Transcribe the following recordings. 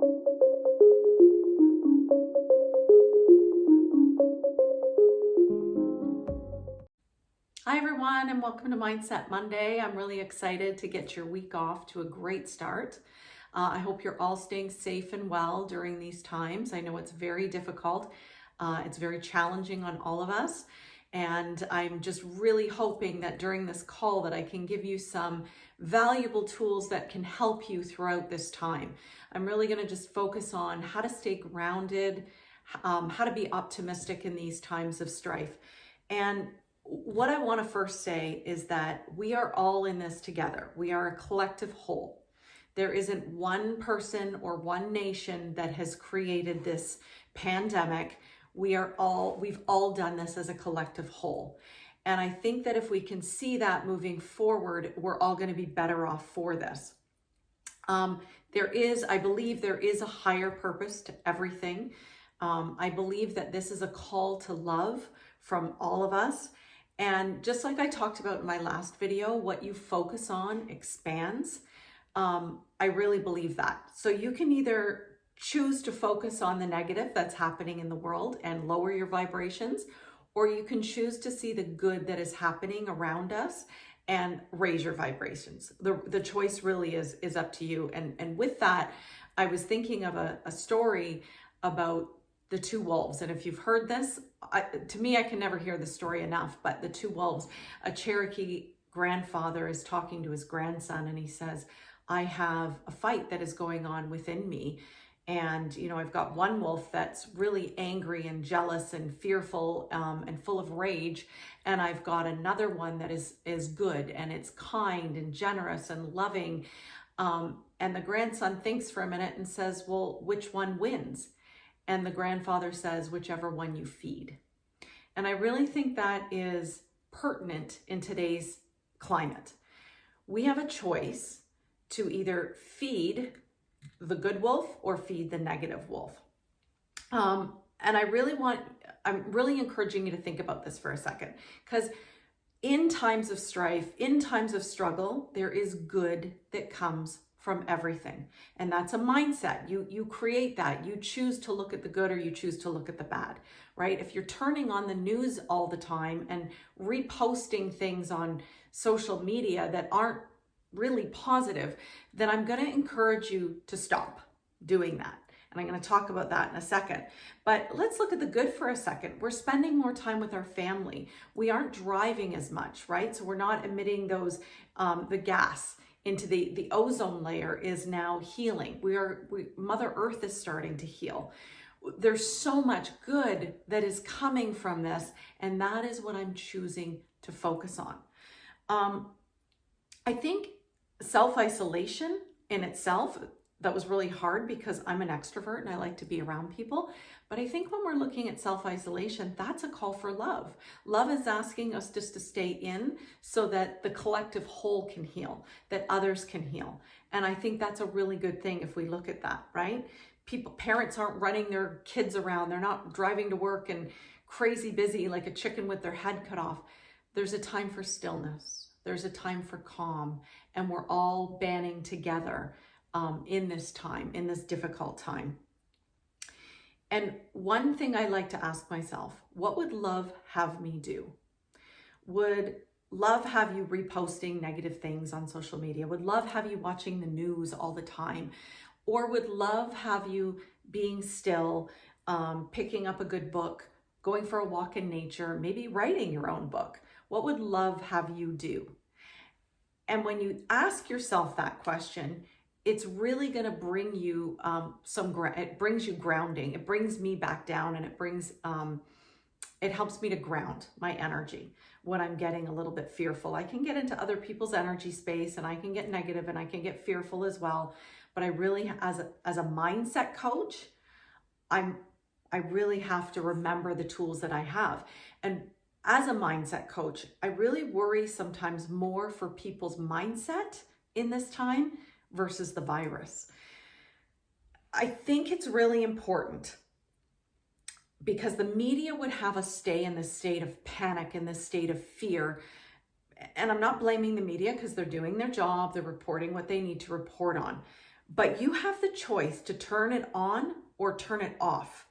Hi everyone, and welcome to Mindset Monday. I'm really excited to get your week off to a great start. I hope you're all staying safe and well during these times. I know it's very difficult. It's very challenging on all of us. And I'm just really hoping that during this call that I can give you some valuable tools that can help you throughout this time. I'm really going to just focus on how to stay grounded, how to be optimistic in these times of strife. And what I want to first say is that we are all in this together. We are a collective whole. There isn't one person or one nation that has created this pandemic. We've all done this as a collective whole. And I think that if we can see that moving forward, we're all going to be better off for this. I believe there is a higher purpose to everything. I believe that this is a call to love from all of us. And just like I talked about in my last video, what you focus on expands. I really believe that. So you can either choose to focus on the negative that's happening in the world and lower your vibrations, or you can choose to see the good that is happening around us and raise your vibrations. The choice really is up to you. And with that, I was thinking of a story about the two wolves. And if you've heard this, to me, I can never hear the story enough, but the two wolves, a Cherokee grandfather is talking to his grandson and he says, I have a fight that is going on within me. And, I've got one wolf that's really angry and jealous and fearful and full of rage. And I've got another one that is good and it's kind and generous and loving. And the grandson thinks for a minute and says, well, which one wins? And the grandfather says, whichever one you feed. And I really think that is pertinent in today's climate. We have a choice to either feed the good wolf or feed the negative wolf. And I'm really encouraging you to think about this for a second, because in times of strife, in times of struggle, there is good that comes from everything. And that's a mindset. You create that. You choose to look at the good or you choose to look at the bad, right? If you're turning on the news all the time and reposting things on social media that aren't really positive, then I'm going to encourage you to stop doing that. And I'm going to talk about that in a second. But let's look at the good for a second. We're spending more time with our family. We aren't driving as much, right? So we're not emitting those, the gas into the ozone layer is now healing. Mother Earth is starting to heal. There's so much good that is coming from this, and that is what I'm choosing to focus on. I think self-isolation in itself, that was really hard because I'm an extrovert and I like to be around people. But I think when we're looking at self-isolation, that's a call for love. Love is asking us just to stay in so that the collective whole can heal, that others can heal. And I think that's a really good thing if we look at that, right? Parents aren't running their kids around. They're not driving to work and crazy busy like a chicken with their head cut off. There's a time for stillness. There's a time for calm. And we're all banding together in this time, in this difficult time. And one thing I like to ask myself, what would love have me do? Would love have you reposting negative things on social media? Would love have you watching the news all the time? Or would love have you being still, picking up a good book, going for a walk in nature, maybe writing your own book? What would love have you do? And when you ask yourself that question, it's really going to bring you it brings you grounding. It brings me back down, and it helps me to ground my energy when I'm getting a little bit fearful. I can get into other people's energy space and I can get negative and I can get fearful as well. But I really, as a mindset coach, I really have to remember the tools that I have. And as a mindset coach, I really worry sometimes more for people's mindset in this time versus the virus. I think it's really important because the media would have us stay in this state of panic, in this state of fear. And I'm not blaming the media because they're doing their job, they're reporting what they need to report on. but you have the choice to turn it on or turn it off.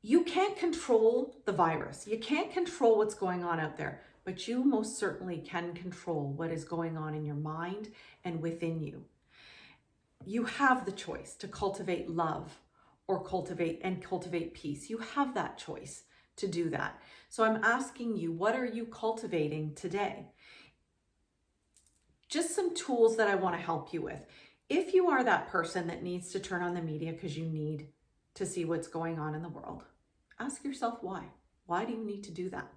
You can't control the virus. You can't control what's going on out there, but you most certainly can control what is going on in your mind and within you. You have the choice to cultivate love or cultivate peace. You have that choice to do that. So I'm asking you, what are you cultivating today? Just some tools that I want to help you with. If you are that person that needs to turn on the media because you need to see what's going on in the world, ask yourself why. Why do you need to do that?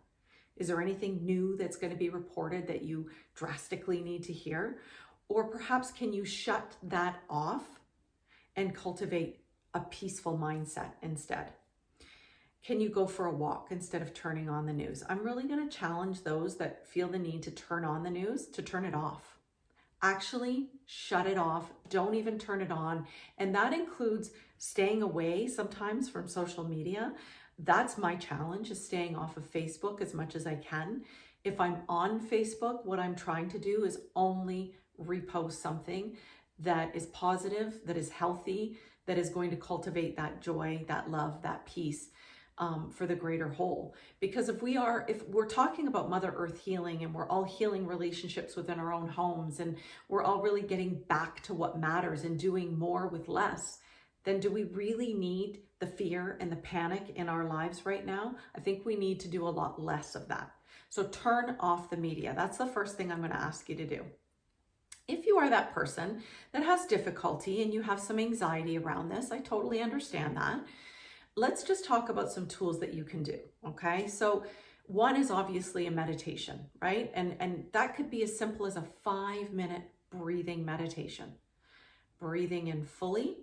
Is there anything new that's going to be reported that you drastically need to hear? Or perhaps can you shut that off and cultivate a peaceful mindset instead? Can you go for a walk instead of turning on the news? I'm really going to challenge those that feel the need to turn on the news to turn it off. Actually, shut it off. Don't even turn it on. And that includes staying away sometimes from social media. That's my challenge, is staying off of Facebook as much as I can. If I'm on Facebook, what I'm trying to do is only repost something that is positive, that is healthy, that is going to cultivate that joy, that love, that peace for the greater whole. Because if we're talking about Mother Earth healing, and we're all healing relationships within our own homes, and we're all really getting back to what matters and doing more with less, then do we really need the fear and the panic in our lives right now? I think we need to do a lot less of that. So turn off the media. That's the first thing I'm going to ask you to do. If you are that person that has difficulty and you have some anxiety around this, I totally understand that. Let's just talk about some tools that you can do, okay? So one is obviously a meditation, right? And that could be as simple as a 5-minute breathing meditation. Breathing in fully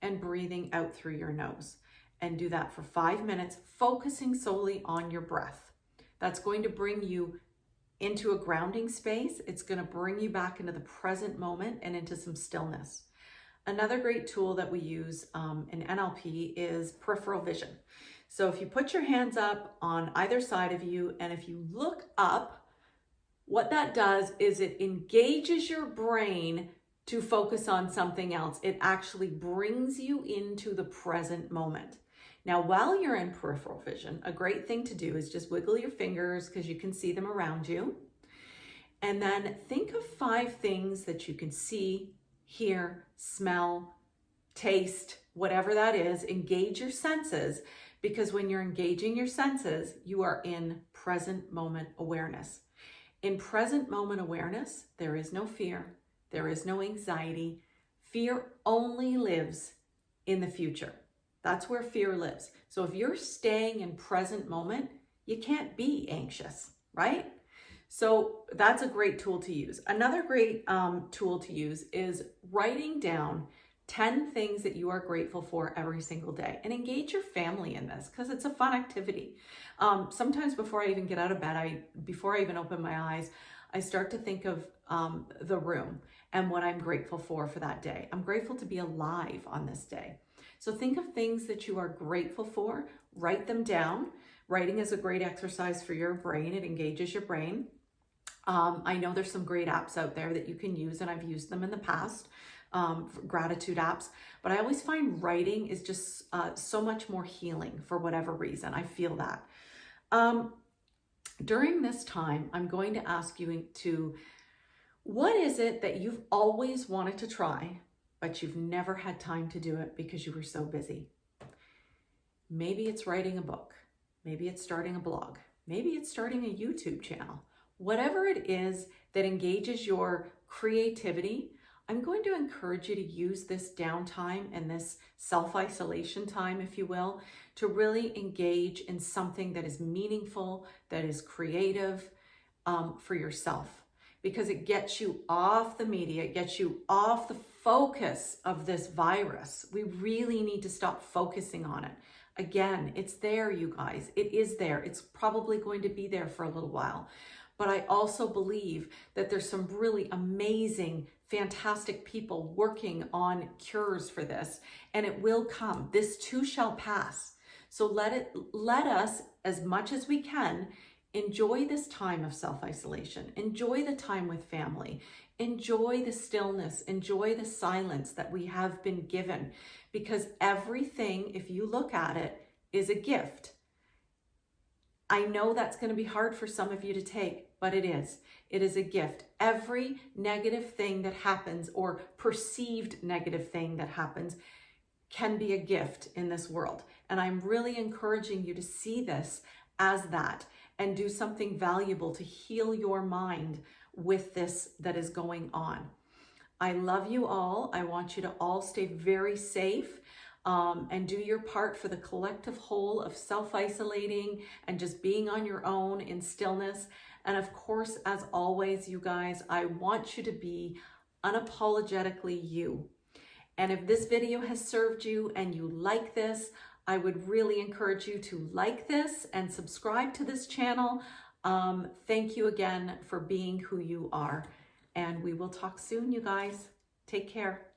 and breathing out through your nose. And do that for 5 minutes, focusing solely on your breath. That's going to bring you into a grounding space. It's going to bring you back into the present moment and into some stillness. Another great tool that we use in NLP is peripheral vision. So if you put your hands up on either side of you, and if you look up, what that does is it engages your brain to focus on something else. It actually brings you into the present moment. Now, while you're in peripheral vision, a great thing to do is just wiggle your fingers because you can see them around you. And then think of 5 things that you can see, hear, smell, taste, whatever that is. Engage your senses, because when you're engaging your senses, you are in present moment awareness. In present moment awareness, there is no fear. There is no anxiety. Fear only lives in the future. That's where fear lives. So if you're staying in present moment, you can't be anxious, right? So that's a great tool to use. Another great tool to use is writing down 10 things that you are grateful for every single day, and engage your family in this because it's a fun activity. Sometimes before I even get out of bed, before I even open my eyes, I start to think of the room and what I'm grateful for that day. I'm grateful to be alive on this day. So think of things that you are grateful for, write them down. Writing is a great exercise for your brain. It engages your brain. I know there's some great apps out there that you can use, and I've used them in the past, gratitude apps, but I always find writing is just so much more healing for whatever reason. I feel that. During this time, I'm going to ask you what is it that you've always wanted to try, but you've never had time to do it because you were so busy? Maybe it's writing a book. Maybe it's starting a blog. Maybe it's starting a YouTube channel. Whatever it is that engages your creativity, I'm going to encourage you to use this downtime and this self-isolation time, if you will, to really engage in something that is meaningful, that is creative for yourself, because it gets you off the media, it gets you off the focus of this virus. We really need to stop focusing on it. Again, it's there, you guys. It is there. It's probably going to be there for a little while. But I also believe that there's some really amazing, fantastic people working on cures for this, and it will come. This too shall pass. So let us, as much as we can, enjoy this time of self-isolation. Enjoy the time with family. Enjoy the stillness, enjoy the silence that we have been given, because everything, if you look at it, is a gift. I know that's going to be hard for some of you to take, but it is. It is a gift. Every negative thing that happens, or perceived negative thing that happens, can be a gift in this world. And I'm really encouraging you to see this as that and do something valuable to heal your mind with this that is going on. I love you all. I want you to all stay very safe. And do your part for the collective whole of self-isolating and just being on your own in stillness. And of course, as always, you guys, I want you to be unapologetically you. And if this video has served you and you like this, I would really encourage you to like this and subscribe to this channel. Thank you again for being who you are. And we will talk soon, you guys. Take care.